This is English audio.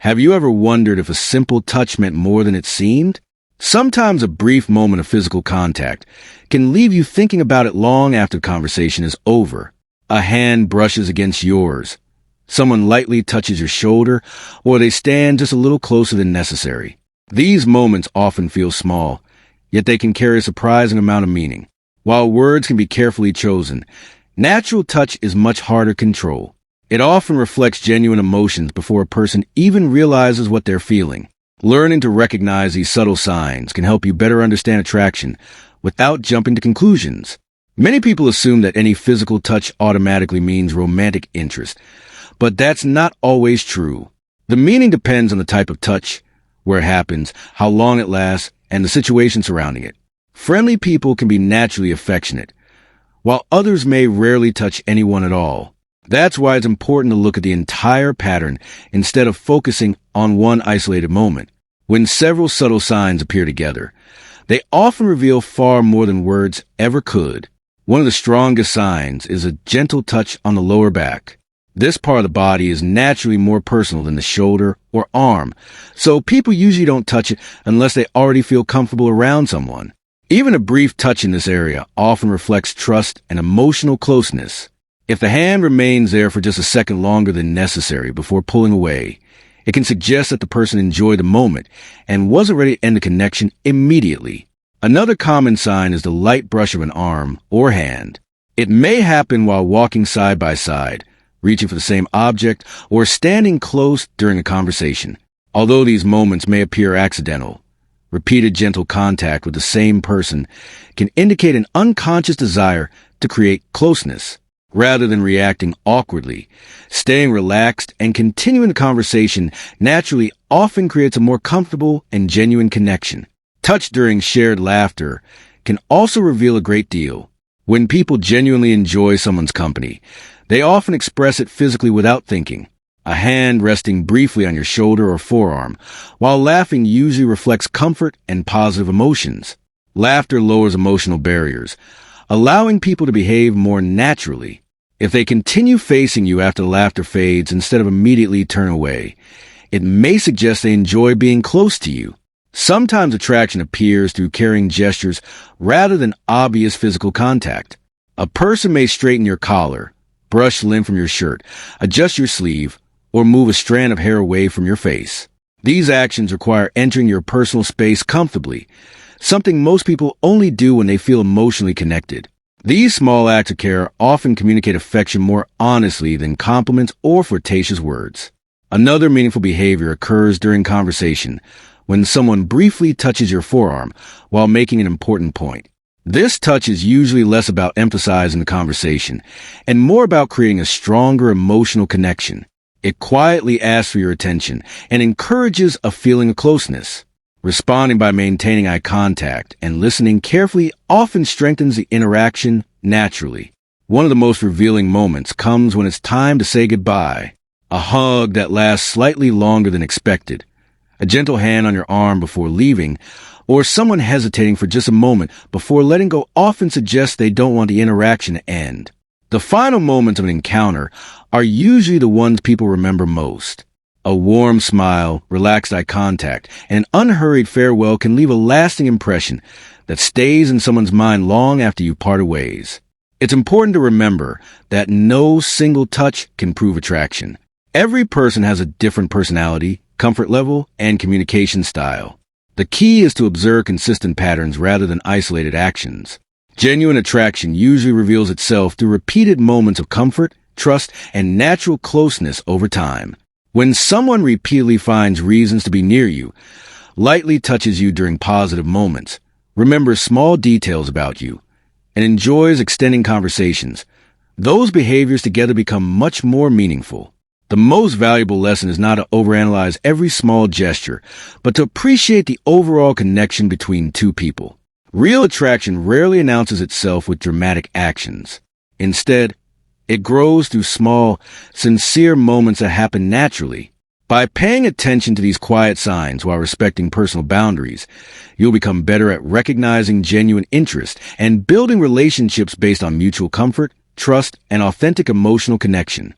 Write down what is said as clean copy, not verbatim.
Have you ever wondered if a simple touch meant more than it seemed? Sometimes a brief moment of physical contact can leave you thinking about it long after the conversation is over. A hand brushes against yours. Someone lightly touches your shoulder, or they stand just a little closer than necessary. These moments often feel small, yet they can carry a surprising amount of meaning. While words can be carefully chosen, natural touch is much harder to control. It often reflects genuine emotions before a person even realizes what they're feeling. Learning to recognize these subtle signs can help you better understand attraction without jumping to conclusions. Many people assume that any physical touch automatically means romantic interest, but that's not always true. The meaning depends on the type of touch, where it happens, how long it lasts, and the situation surrounding it. Friendly people can be naturally affectionate, while others may rarely touch anyone at all. That's why it's important to look at the entire pattern instead of focusing on one isolated moment. When several subtle signs appear together, they often reveal far more than words ever could. One of the strongest signs is a gentle touch on the lower back. This part of the body is naturally more personal than the shoulder or arm, so people usually don't touch it unless they already feel comfortable around someone. Even a brief touch in this area often reflects trust and emotional closeness. If the hand remains there for just a second longer than necessary before pulling away, it can suggest that the person enjoyed the moment and wasn't ready to end the connection immediately. Another common sign is the light brush of an arm or hand. It may happen while walking side by side, reaching for the same object, or standing close during a conversation. Although these moments may appear accidental, repeated gentle contact with the same person can indicate an unconscious desire to create closeness. Rather than reacting awkwardly, staying relaxed and continuing the conversation naturally often creates a more comfortable and genuine connection. Touch during shared laughter can also reveal a great deal. When people genuinely enjoy someone's company, they often express it physically without thinking. A hand resting briefly on your shoulder or forearm while laughing usually reflects comfort and positive emotions. Laughter lowers emotional barriers, allowing people to behave more naturally. If they continue facing you after the laughter fades instead of immediately turn away, it may suggest they enjoy being close to you. Sometimes attraction appears through carrying gestures rather than obvious physical contact. A person may straighten your collar, brush lint from your shirt, adjust your sleeve, or move a strand of hair away from your face. These actions require entering your personal space comfortably, something most people only do when they feel emotionally connected. These small acts of care often communicate affection more honestly than compliments or flirtatious words. Another meaningful behavior occurs during conversation when someone briefly touches your forearm while making an important point. This touch is usually less about emphasizing the conversation and more about creating a stronger emotional connection. It quietly asks for your attention and encourages a feeling of closeness. Responding by maintaining eye contact and listening carefully often strengthens the interaction naturally. One of the most revealing moments comes when it's time to say goodbye. A hug that lasts slightly longer than expected, a gentle hand on your arm before leaving, or someone hesitating for just a moment before letting go often suggests they don't want the interaction to end. The final moments of an encounter are usually the ones people remember most. A warm smile, relaxed eye contact, and an unhurried farewell can leave a lasting impression that stays in someone's mind long after you've parted ways. It's important to remember that no single touch can prove attraction. Every person has a different personality, comfort level, and communication style. The key is to observe consistent patterns rather than isolated actions. Genuine attraction usually reveals itself through repeated moments of comfort, trust, and natural closeness over time. When someone repeatedly finds reasons to be near you, lightly touches you during positive moments, remembers small details about you, and enjoys extending conversations, those behaviors together become much more meaningful. The most valuable lesson is not to overanalyze every small gesture, but to appreciate the overall connection between two people. Real attraction rarely announces itself with dramatic actions. Instead, it grows through small, sincere moments that happen naturally. By paying attention to these quiet signs while respecting personal boundaries, you'll become better at recognizing genuine interest and building relationships based on mutual comfort, trust, and authentic emotional connection.